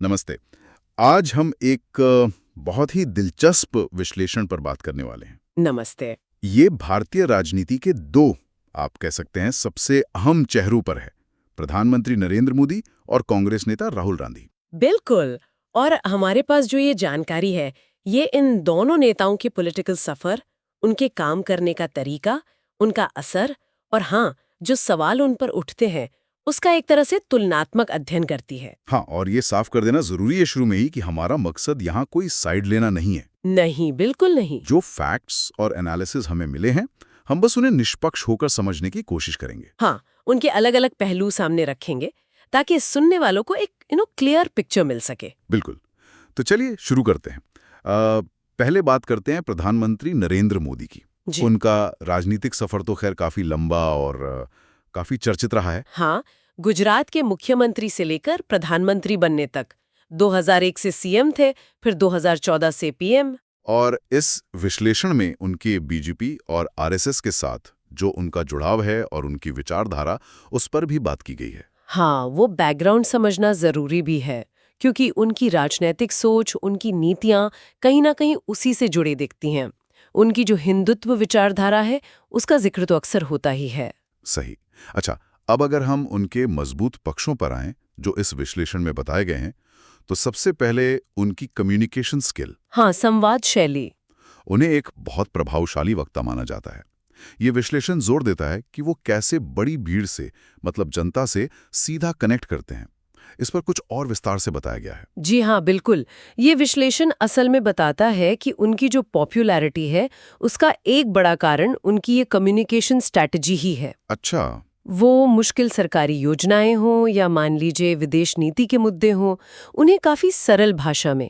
नमस्ते। आज हम एक बहुत ही दिलचस्प विश्लेषण पर बात करने वाले हैं। नमस्ते। ये भारतीय राजनीति के दो, आप कह सकते हैं, सबसे अहम चेहरों पर है। प्रधानमंत्री नरेंद्र मोदी और कांग्रेस नेता राहुल गांधी। बिल्कुल। और हमारे पास जो ये जानकारी है, ये इन दोनों नेताओं के पॉलिटिकल सफर, उनके काम करने का तरीका, उनका असर और हाँ, जो सवाल उन पर उठते हैं, उसका एक तरह से तुलनात्मक अध्ययन करती है। हाँ, और ये साफ कर देना जरूरी है शुरू में ही कि हमारा मकसद यहाँ कोई साइड लेना नहीं है। नहीं, बिल्कुल नहीं। जो फैक्ट्स और एनालिसिस हमें मिले हैं, हम बस उन्हें निष्पक्ष होकर समझने की कोशिश करेंगे। हाँ, उनके अलग अलग पहलू सामने रखेंगे ताकि सुनने वालों को एक क्लियर पिक्चर मिल सके। बिल्कुल। तो चलिए शुरू करते हैं। पहले बात करते हैं प्रधानमंत्री नरेंद्र मोदी की। जी। उनका राजनीतिक सफर तो खैर काफी लंबा और काफी चर्चित रहा है। हाँ, गुजरात के मुख्यमंत्री से लेकर प्रधानमंत्री बनने तक 2001 से सीएम थे, फिर 2014 से पीएम। और इस विश्लेषण में उनके बीजेपी और आरएसएस के साथ जो उनका जुड़ाव है और उनकी विचारधारा, उस पर भी बात की गई है। हाँ, वो बैकग्राउंड समझना जरूरी भी है, क्योंकि उनकी राजनीतिक सोच, उनकी नीतियां कहीं ना कहीं उसी से जुड़ी दिखती हैं। उनकी जो हिंदुत्व विचारधारा है, उसका जिक्र तो अक्सर होता ही है। सही। अच्छा, अब अगर हम उनके मजबूत पक्षों पर आएं, जो इस विश्लेषण में बताए गए हैं, तो सबसे पहले उनकी कम्युनिकेशन स्किल। हाँ, संवाद शैली। उन्हें एक बहुत प्रभावशाली वक्ता माना जाता है। ये विश्लेषण जोर देता है कि वो कैसे बड़ी भीड़ से, मतलब जनता से, सीधा कनेक्ट करते हैं। इस पर कुछ और विस्तार से बताया गया है। जी हाँ, बिल्कुल। ये विश्लेषण असल में बताता है कि उनकी जो पॉपुलैरिटी है, उसका एक बड़ा कारण उनकी ये कम्युनिकेशन स्ट्रैटेजी ही है। अच्छा। वो मुश्किल सरकारी योजनाएं हों या मान लीजिए विदेश नीति के मुद्दे हों, उन्हें काफी सरल भाषा में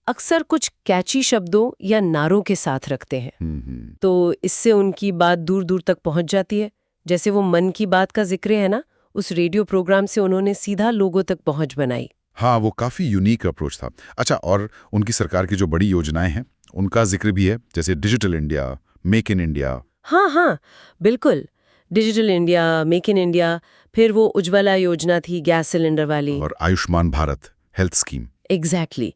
अक्सर कुछ कैची शब्दों या नारों के साथ रखते हैं। तो इससे उनकी बात दूर दूर तक पहुंच जाती है। जैसे वो मन की बात का जिक्र है ना, उस रेडियो प्रोग्राम से उन्होंने सीधा लोगों तक पहुंच बनाई। हाँ, वो काफी यूनिक अप्रोच था। अच्छा, और उनकी सरकार की जो बड़ी योजनाएं हैं, उनका जिक्र भी है, जैसे digital India, make in India. हाँ हाँ, बिल्कुल। Digital India, make in India, फिर वो उज्ज्वला योजना थी गैस सिलेंडर वाली। और Ayushman Bharat health scheme. Exactly.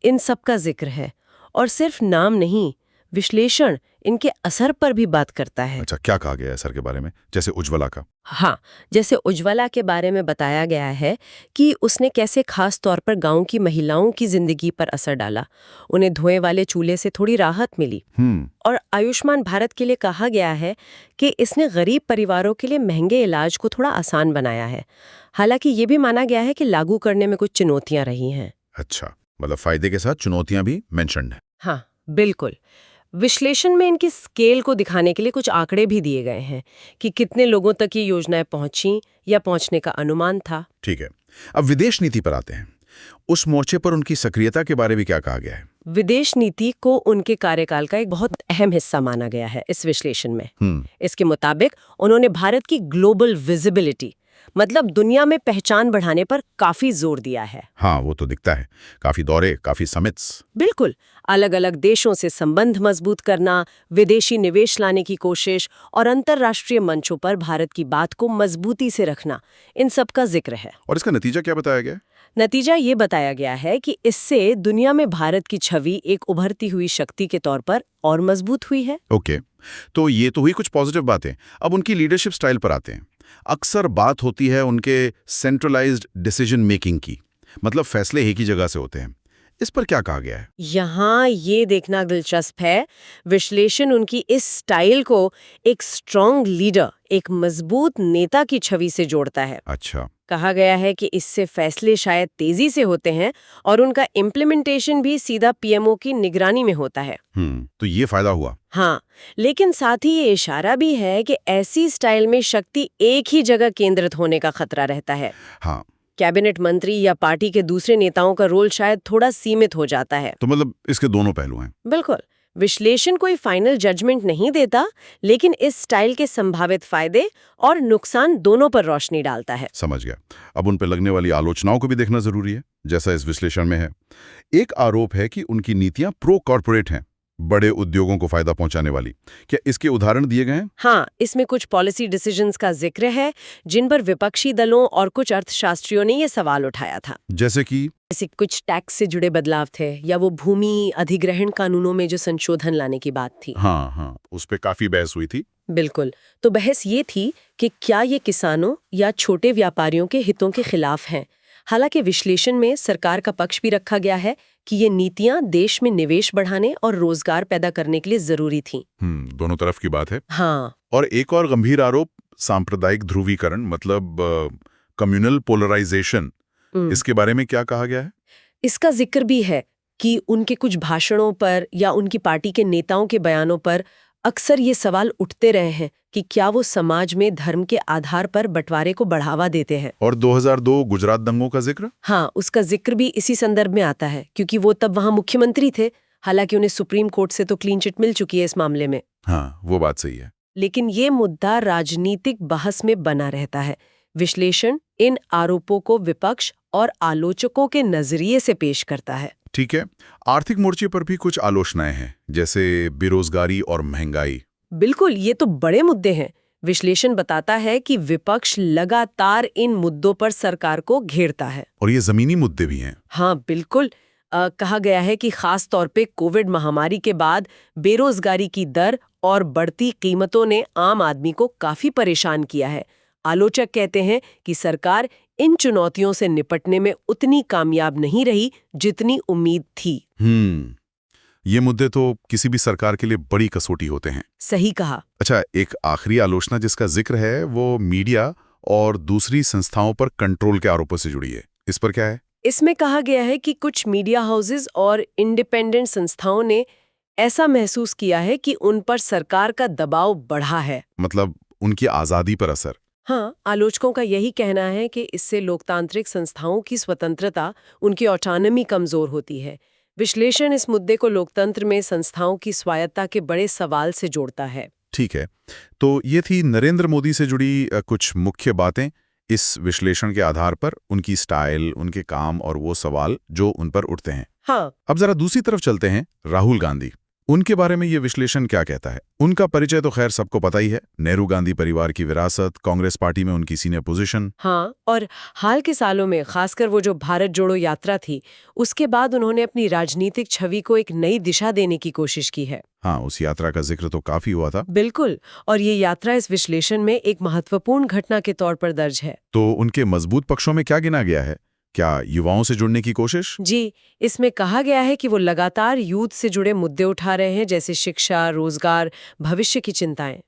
इन सब का जिक्र है। और सिर्फ नाम नहीं, विश्लेषण इनके असर पर भी बात करता है। अच्छा, क्या कहा गया है सर के बारे में, जैसे उज्ज्वला का? हाँ, जैसे उज्ज्वला के बारे में बताया गया है कि उसने कैसे खास तौर पर गांव की महिलाओं की जिंदगी पर असर डाला। उन्हें धुएं वाले चूल्हे से थोड़ी राहत मिली। और आयुष्मान भारत के लिए कहा गया है कि इसने गरीब परिवारों के लिए महंगे इलाज को थोड़ा आसान बनाया है। हालांकि ये भी माना गया है कि लागू करने में कुछ चुनौतियां रही हैं। अच्छा, मतलब फायदे के साथ चुनौतियां भी मेंशन्ड है। हाँ, बिल्कुल। विश्लेषण में इनकी स्केल को दिखाने के लिए कुछ आंकड़े भी दिए गए हैं कि कितने लोगों तक ये योजनाएं पहुंची या पहुंचने का अनुमान था। ठीक है, अब विदेश नीति पर आते हैं। उस मोर्चे पर उनकी सक्रियता के बारे में क्या कहा गया है? विदेश नीति को उनके कार्यकाल का एक बहुत अहम हिस्सा माना गया है इस विश्लेषण में। इसके मुताबिक उन्होंने भारत की ग्लोबल विजिबिलिटी, मतलब दुनिया में पहचान बढ़ाने पर काफी जोर दिया है। हाँ, वो तो दिखता है। काफी दौरे, काफी समिट्स। बिल्कुल। अलग अलग देशों से संबंध मजबूत करना, विदेशी निवेश लाने की कोशिश और अंतर्राष्ट्रीय मंचों पर भारत की बात को मजबूती से रखना, इन सब का जिक्र है। और इसका नतीजा क्या बताया गया? नतीजा ये बताया गया है कि इससे दुनिया में भारत की छवि एक उभरती हुई शक्ति के तौर पर और मजबूत हुई है। ओके, तो ये तो हुई कुछ पॉजिटिव बातें। अब उनकी लीडरशिप स्टाइल पर आते हैं। अक्सर बात होती है उनके सेंट्रलाइज्ड डिसीजन मेकिंग की, मतलब फैसले एक ही जगह से होते हैं। इस पर क्या कहा गया है? यहाँ ये देखना दिलचस्प है। विश्लेषण उनकी इस स्टाइल को एक स्ट्रॉन्ग लीडर, एक मजबूत नेता की छवि से जोड़ता है। अच्छा। कहा गया है कि इससे फैसले शायद तेजी से होते हैं और उनका इम्प्लीमेंटेशन भी सीधा पीएमओ की निगरानी में होता है। तो ये फायदा हुआ। हाँ, लेकिन साथ ही ये इशारा भी है कि ऐसी स्टाइल में शक्ति एक ही जगह केंद्रित होने का खतरा रहता है। हाँ, कैबिनेट मंत्री या पार्टी के दूसरे नेताओं का रोल शायद थोड़ा सीमित हो जाता है। तो मतलब इसके दोनों पहलू हैं। बिल्कुल। विश्लेषण कोई फाइनल जजमेंट नहीं देता, लेकिन इस स्टाइल के संभावित फायदे और नुकसान दोनों पर रोशनी डालता है। समझ गया। अब उन पर लगने वाली आलोचनाओं को भी देखना जरूरी है, जैसा इस विश्लेषण में है। एक आरोप है कि उनकी नीतियां प्रो कॉर्पोरेट हैं। बड़े उद्योगों को फायदा पहुंचाने वाली। क्या इसके उदाहरण दिए गए हैं? हाँ, इसमें कुछ पॉलिसी डिसीजंस का जिक्र है जिन पर विपक्षी दलों और कुछ अर्थशास्त्रियों ने ये सवाल उठाया था। जैसे कि जैसे कुछ टैक्स से जुड़े बदलाव थे या वो भूमि अधिग्रहण कानूनों में जो संशोधन लाने की बात थी। हाँ, उस पे काफी बहस हुई थी। बिल्कुल। तो बहस ये थी कि क्या ये किसानों या छोटे व्यापारियों के हितों के खिलाफ हैं। हालांकि विश्लेषण में सरकार का पक्ष भी रखा गया है कि ये नीतियां देश में निवेश बढ़ाने और रोजगार पैदा करने के लिए जरूरी थीं। दोनों तरफ की बात है। हाँ। और एक और गंभीर आरोप, सांप्रदायिक ध्रुवीकरण, मतलब कम्युनल पोलराइजेशन, इसके बारे में क्या कहा गया है? इसका जिक्र भी है कि उनके कुछ भाषणों पर या उनकी पार्टी के नेताओं के बयानों पर अक्सर ये सवाल उठते रहे हैं कि क्या वो समाज में धर्म के आधार पर बंटवारे को बढ़ावा देते हैं। और 2002 गुजरात दंगों का जिक्र? हाँ, उसका जिक्र भी इसी संदर्भ में आता है क्योंकि वो तब वहां मुख्यमंत्री थे। हालांकि उन्हें सुप्रीम कोर्ट से तो क्लीन चिट मिल चुकी है इस मामले में। हाँ, वो बात सही है। लेकिन ये मुद्दा राजनीतिक बहस में बना रहता है। विश्लेषण इन आरोपों को विपक्ष और आलोचकों के नजरिए से पेश करता है। ठीक है। आर्थिक मोर्चे पर भी कुछ आलोचनाएं हैं, जैसे बेरोजगारी और महंगाई। बिल्कुल, ये तो बड़े मुद्दे हैं। विश्लेषण बताता है कि विपक्ष लगातार इन मुद्दों पर सरकार को घेरता है। और ये जमीनी मुद्दे भी हैं। हाँ, बिल्कुल। कहा गया है कि खास तौर पे कोविड महामारी के बाद बेरोजगारी की दर और बढ़ती कीमतों ने आम आदमी को काफी परेशान किया है। आलोचक कहते हैं कि सरकार इन चुनौतियों से निपटने में उतनी कामयाब नहीं रही जितनी उम्मीद थी। ये मुद्दे तो किसी भी सरकार के लिए बड़ी कसौटी होते हैं। सही कहा। अच्छा, एक आखिरी आलोचना जिसका जिक्र है वो मीडिया और दूसरी संस्थाओं पर कंट्रोल के आरोपों से जुड़ी है। इस पर क्या है? इसमें कहा गया है कि कुछ मीडिया हाउसेस और इंडिपेंडेंट संस्थाओं ने ऐसा महसूस किया है कि उन पर सरकार का दबाव बढ़ा है। मतलब उनकी आज़ादी पर असर? हाँ, आलोचकों का यही कहना है कि इससे लोकतांत्रिक संस्थाओं की स्वतंत्रता, उनकी ऑटोनॉमी कमजोर होती है। विश्लेषण इस मुद्दे को लोकतंत्र में संस्थाओं की स्वायत्तता के बड़े सवाल से जोड़ता है। ठीक है, तो ये थी नरेंद्र मोदी से जुड़ी कुछ मुख्य बातें। इस विश्लेषण के आधार पर उनकी स्टाइल, उनके काम और वो सवाल जो उन पर उठते हैं। हाँ। अब जरा दूसरी तरफ चलते हैं, राहुल गांधी। उनके बारे में ये विश्लेषण क्या कहता है? उनका परिचय तो खैर सबको पता ही है, नेहरू गांधी परिवार की विरासत, कांग्रेस पार्टी में उनकी सीनियर पोजीशन। हाँ, और हाल के सालों में खासकर वो जो भारत जोड़ो यात्रा थी, उसके बाद उन्होंने अपनी राजनीतिक छवि को एक नई दिशा देने की कोशिश की है। हाँ, उस यात्रा का जिक्र तो काफी हुआ था। बिल्कुल, और ये यात्रा इस विश्लेषण में एक महत्वपूर्ण घटना के तौर पर दर्ज है। तो उनके मजबूत पक्षों में क्या गिना गया है? क्या युवाओं से जुड़ने की कोशिश? जी, इसमें कहा गया है कि वो लगातार यूथ से जुड़े मुद्दे उठा रहे हैं, जैसे शिक्षा, रोजगार, भविष्य की चिंताएं।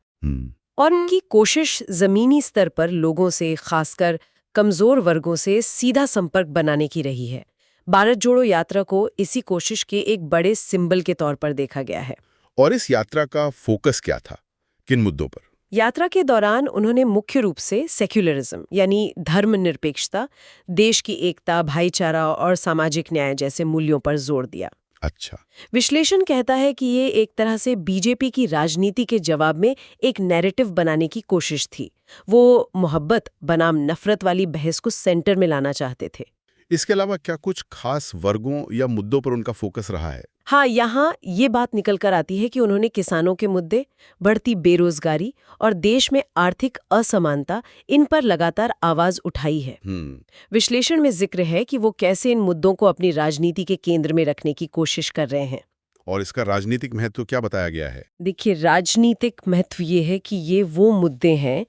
और उनकी कोशिश जमीनी स्तर पर लोगों से, खासकर कमजोर वर्गों से सीधा संपर्क बनाने की रही है। भारत जोड़ो यात्रा को इसी कोशिश के एक बड़े सिंबल के तौर पर देखा गया है। और इस यात्रा का फोकस क्या था? किन मुद्दों पर? यात्रा के दौरान उन्होंने मुख्य रूप से सेक्युलरिज्म यानी धर्मनिरपेक्षता, देश की एकता, भाईचारा और सामाजिक न्याय जैसे मूल्यों पर जोर दिया। अच्छा। विश्लेषण कहता है कि ये एक तरह से बीजेपी की राजनीति के जवाब में एक नैरेटिव बनाने की कोशिश थी। वो मोहब्बत बनाम नफरत वाली बहस को सेंटर में लाना चाहते थे। इसके अलावा क्या कुछ खास वर्गों या मुद्दों पर उनका फोकस रहा है? हाँ, यहाँ ये बात निकल कर आती है कि उन्होंने किसानों के मुद्दे, बढ़ती बेरोजगारी और देश में आर्थिक असमानता, इन पर लगातार आवाज उठाई है। विश्लेषण में जिक्र है कि वो कैसे इन मुद्दों को अपनी राजनीति के केंद्र में रखने की कोशिश कर रहे हैं। और इसका राजनीतिक महत्व क्या बताया गया है? देखिए, राजनीतिक महत्व ये है कि ये वो मुद्दे हैं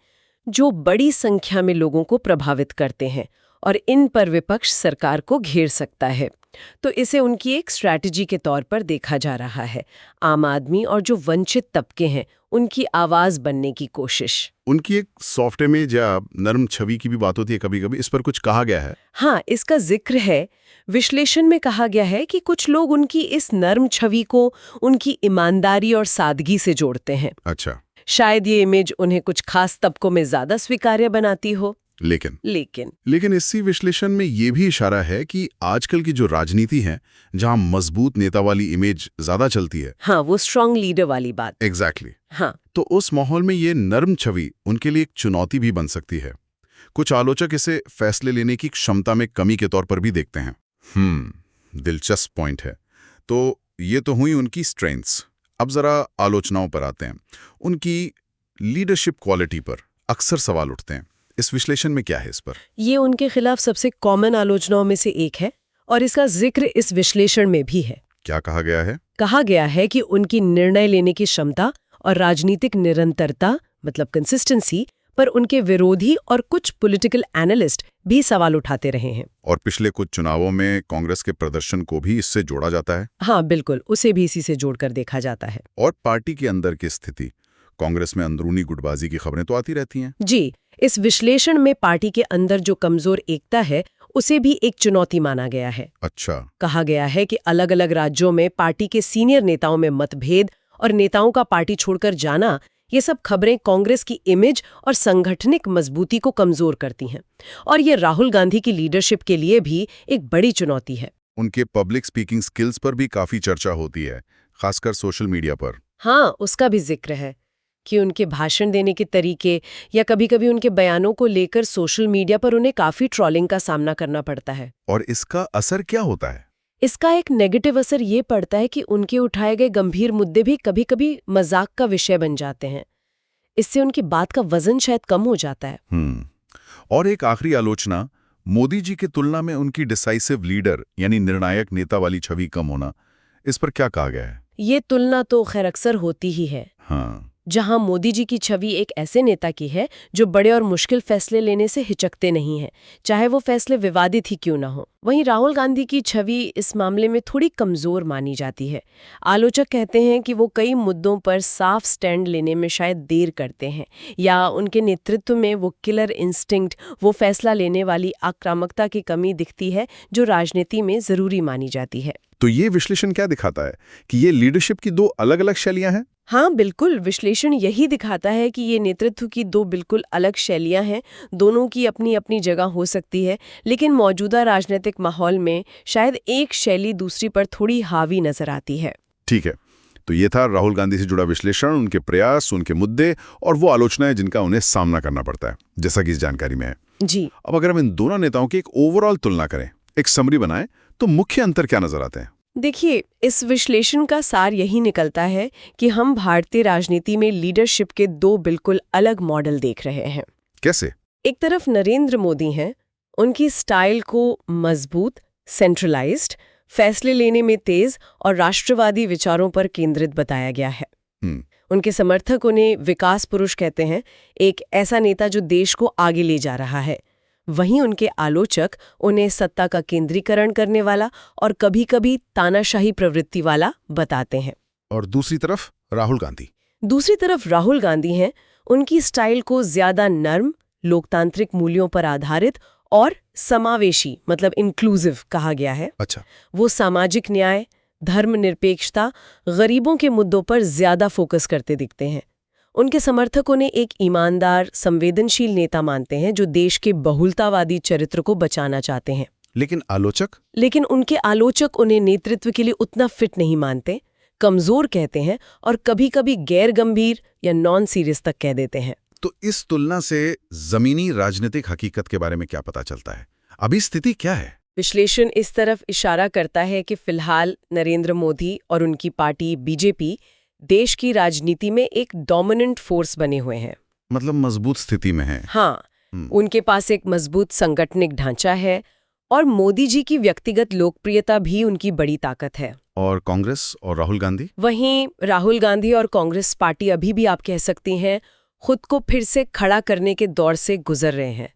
जो बड़ी संख्या में लोगों को प्रभावित करते हैं और इन पर विपक्ष सरकार को घेर सकता है। तो इसे उनकी एक स्ट्रैटेजी के तौर पर देखा जा रहा है। आम आदमी और जो वंचित तबके हैं, उनकी आवाज बनने की कोशिश। उनकी एक सॉफ्ट इमेज या नरम छवि की भी बात होती है कभी-कभी, इस पर कुछ कहा गया है? हाँ, इसका जिक्र है। विश्लेषण में कहा गया है कि कुछ लोग उनकी इस नरम छवि को उनकी ईमानदारी और सादगी से जोड़ते हैं। अच्छा। शायद ये इमेज उन्हें कुछ खास तबकों में ज्यादा स्वीकार्य बनाती हो। लेकिन इसी विश्लेषण में ये भी इशारा है कि आजकल की जो राजनीति है, जहां मजबूत नेता वाली इमेज ज्यादा चलती है। हाँ, वो स्ट्रांग लीडर वाली बात। एग्जैक्टली। हाँ, तो उस माहौल में ये नरम छवि उनके लिए एक चुनौती भी बन सकती है। कुछ आलोचक इसे फैसले लेने की क्षमता में कमी के तौर पर भी देखते हैं। दिलचस्प पॉइंट है। तो ये तो हुई उनकी स्ट्रेंथ्स। अब जरा आलोचनाओं पर आते हैं। उनकी लीडरशिप क्वालिटी पर अक्सर सवाल उठते हैं। इस विश्लेषण में क्या है इस पर? ये उनके खिलाफ सबसे कॉमन आलोचनाओं में से एक है और इसका जिक्र इस विश्लेषण में भी है। क्या कहा गया है? कहा गया है कि उनकी निर्णय लेने की क्षमता और राजनीतिक निरंतरता मतलब कंसिस्टेंसी पर उनके विरोधी और कुछ पॉलिटिकल एनालिस्ट भी सवाल उठाते रहे हैं। और पिछले कुछ चुनावों में कांग्रेस के प्रदर्शन को भी इससे जोड़ा जाता है। हाँ बिल्कुल, उसे भी इसी से जोड़कर देखा जाता है। और पार्टी के अंदर की स्थिति, कांग्रेस में अंदरूनी गुटबाजी की खबरें तो आती रहती हैं। जी, इस विश्लेषण में पार्टी के अंदर जो कमजोर एकता है उसे भी एक चुनौती माना गया है। अच्छा। कहा गया है कि अलग अलग राज्यों में पार्टी के सीनियर नेताओं में मतभेद और नेताओं का पार्टी छोड़कर जाना, ये सब खबरें कांग्रेस की इमेज और संगठनिक मजबूती को कमजोर करती हैं। और ये राहुल गांधी की लीडरशिप के लिए भी एक बड़ी चुनौती है। उनके पब्लिक स्पीकिंग स्किल्स पर भी काफी चर्चा होती है, खासकर सोशल मीडिया पर। हाँ, उसका भी जिक्र है कि उनके भाषण देने के तरीके या कभी-कभी उनके बयानों को लेकर सोशल मीडिया पर उन्हें काफी ट्रोलिंग का सामना करना पड़ता है। और इसका असर क्या होता है? इसका एक नेगेटिव असर ये पड़ता है कि उनके उठाए गए गंभीर मुद्दे भी कभी-कभी मजाक का विषय बन जाते हैं। इससे उनकी बात का वजन शायद कम हो जाता है। और एक आखिरी आलोचना, मोदी जी की तुलना में उनकी डिसाइसिव लीडर यानी निर्णायक नेता वाली छवि कम होना, इस पर क्या कहा गया है? ये तुलना तो खैर अक्सर होती ही है। हाँ। जहां मोदी जी की छवि एक ऐसे नेता की है जो बड़े और मुश्किल फैसले लेने से हिचकते नहीं हैं, चाहे वो फैसले विवादित ही क्यों ना हो। वहीं राहुल गांधी की छवि इस मामले में थोड़ी कमजोर मानी जाती है। आलोचक कहते हैं कि वो कई मुद्दों पर साफ स्टैंड लेने में शायद देर करते हैं, या उनके नेतृत्व में वो किलर इंस्टिंक्ट, वो फैसला लेने वाली आक्रामकता की कमी दिखती है जो राजनीति में जरूरी मानी जाती है। तो ये विश्लेषण क्या दिखाता है कि ये लीडरशिप की दो अलग अलग शैलियां हैं? हाँ बिल्कुल, विश्लेषण यही दिखाता है कि ये नेतृत्व की दो बिल्कुल अलग शैलियां हैं। दोनों की अपनी अपनी जगह हो सकती है, लेकिन मौजूदा राजनीतिक माहौल में शायद एक शैली दूसरी पर थोड़ी हावी नजर आती है। ठीक है, तो ये था राहुल गांधी से जुड़ा विश्लेषण, उनके प्रयास, उनके मुद्दे और वो आलोचनाएं जिनका उन्हें सामना करना पड़ता है, जैसा कि इस जानकारी में है। जी। अब अगर हम इन दोनों नेताओं की एक ओवरऑल तुलना करें, एक समरी बनाएं, तो मुख्य अंतर क्या नजर आते हैं? देखिए, इस विश्लेषण का सार यही निकलता है कि हम भारतीय राजनीति में लीडरशिप के दो बिल्कुल अलग मॉडल देख रहे हैं। कैसे? एक तरफ नरेंद्र मोदी हैं, उनकी स्टाइल को मजबूत, सेंट्रलाइज्ड, फैसले लेने में तेज और राष्ट्रवादी विचारों पर केंद्रित बताया गया है। उनके समर्थक उन्हें विकास पुरुष कहते हैं, एक ऐसा नेता जो देश को आगे ले जा रहा है। वहीं उनके आलोचक उन्हें सत्ता का केंद्रीकरण करने वाला और कभी-कभी तानाशाही प्रवृत्ति वाला बताते हैं। और दूसरी तरफ राहुल गांधी? दूसरी तरफ राहुल गांधी हैं, उनकी स्टाइल को ज्यादा नर्म, लोकतांत्रिक मूल्यों पर आधारित और समावेशी मतलब इंक्लूसिव कहा गया है। अच्छा। वो सामाजिक न्याय, धर्मनिरपेक्षता, गरीबों के मुद्दों पर ज्यादा फोकस करते दिखते हैं। उनके समर्थक उन्हें एक ईमानदार, संवेदनशील नेता मानते हैं जो देश के बहुलतावादी चरित्र को बचाना चाहते हैं। लेकिन उनके आलोचक उन्हें नेतृत्व के लिए उतना फिट नहीं मानते, कमजोर कहते हैं और कभी-कभी गैर गंभीर या नॉन सीरियस तक कह देते हैं। तो इस तुलना से जमीनी राजनीतिक हकीकत के बारे में क्या पता चलता है? अभी स्थिति क्या है? विश्लेषण इस तरफ इशारा करता है कि फिलहाल नरेंद्र मोदी और उनकी पार्टी बीजेपी देश की राजनीति में एक डोमिनेंट फोर्स बने हुए हैं। मतलब मजबूत स्थिति में है। हाँ, उनके पास एक मजबूत संगठनिक ढांचा है और मोदी जी की व्यक्तिगत लोकप्रियता भी उनकी बड़ी ताकत है। और कांग्रेस और राहुल गांधी? वहीं राहुल गांधी और कांग्रेस पार्टी अभी भी आप कह सकती हैं खुद को फिर से खड़ा करने के दौर से गुजर रहे हैं।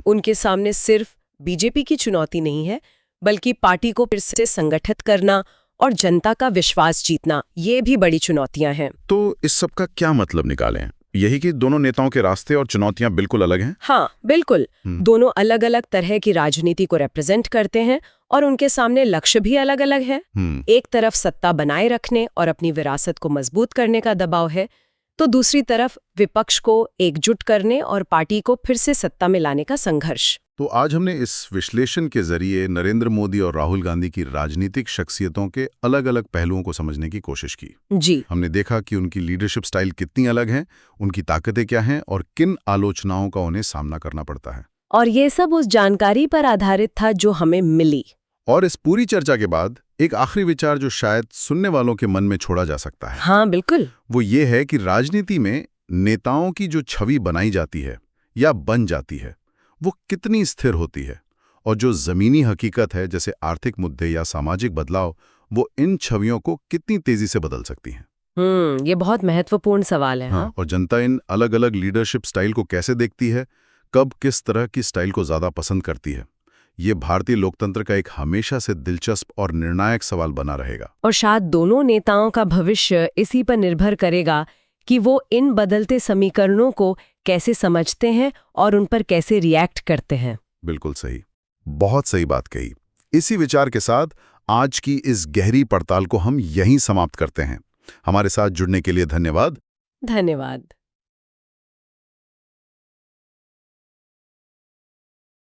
उनके सामने सिर्फ बीजेपी की चुनौती नहीं है, बल्कि पार्टी को फिर से संगठित करना और जनता का विश्वास जीतना, ये भी बड़ी चुनौतियां हैं। तो इस सब का क्या मतलब निकालें? यही कि दोनों नेताओं के रास्ते और चुनौतियां बिल्कुल अलग हैं? हाँ बिल्कुल, दोनों अलग अलग तरह की राजनीति को रिप्रेजेंट करते हैं और उनके सामने लक्ष्य भी अलग अलग है। एक तरफ सत्ता बनाए रखने और अपनी विरासत को मजबूत करने का दबाव है, तो दूसरी तरफ विपक्ष को एकजुट करने और पार्टी को फिर से सत्ता में लाने का संघर्ष। तो आज हमने इस विश्लेषण के जरिए नरेंद्र मोदी और राहुल गांधी की राजनीतिक शख्सियतों के अलग अलग पहलुओं को समझने की कोशिश की। जी। हमने देखा कि उनकी लीडरशिप स्टाइल कितनी अलग है, उनकी ताकतें क्या हैं और किन आलोचनाओं का उन्हें सामना करना पड़ता है। और ये सब उस जानकारी पर आधारित था जो हमें मिली। और इस पूरी चर्चा के बाद एक आखिरी विचार जो शायद सुनने वालों के मन में छोड़ा जा सकता है, हाँ बिल्कुल, वो ये है कि राजनीति में नेताओं की जो छवि बनाई जाती है या बन जाती है, वो कितनी स्थिर होती है, और जो जमीनी हकीकत है जैसे आर्थिक मुद्दे या सामाजिक बदलाव, वो इन छवियों को कितनी तेजी से बदल सकती हैं। ये बहुत महत्वपूर्ण सवाल है। हाँ, और जनता इन अलग-अलग लीडरशिप स्टाइल को कैसे देखती है, कब किस तरह की स्टाइल को ज्यादा पसंद करती है, ये भारतीय लोकतंत्र का एक हमेशा से दिलचस्प और निर्णायक सवाल बना रहेगा। और शायद दोनों नेताओं का भविष्य इसी पर निर्भर करेगा कि वो इन बदलते समीकरणों को कैसे समझते हैं और उन पर कैसे रिएक्ट करते हैं। बिल्कुल सही, बहुत सही बात कही। इसी विचार के साथ आज की इस गहरी पड़ताल को हम यहीं समाप्त करते हैं। हमारे साथ जुड़ने के लिए धन्यवाद। धन्यवाद।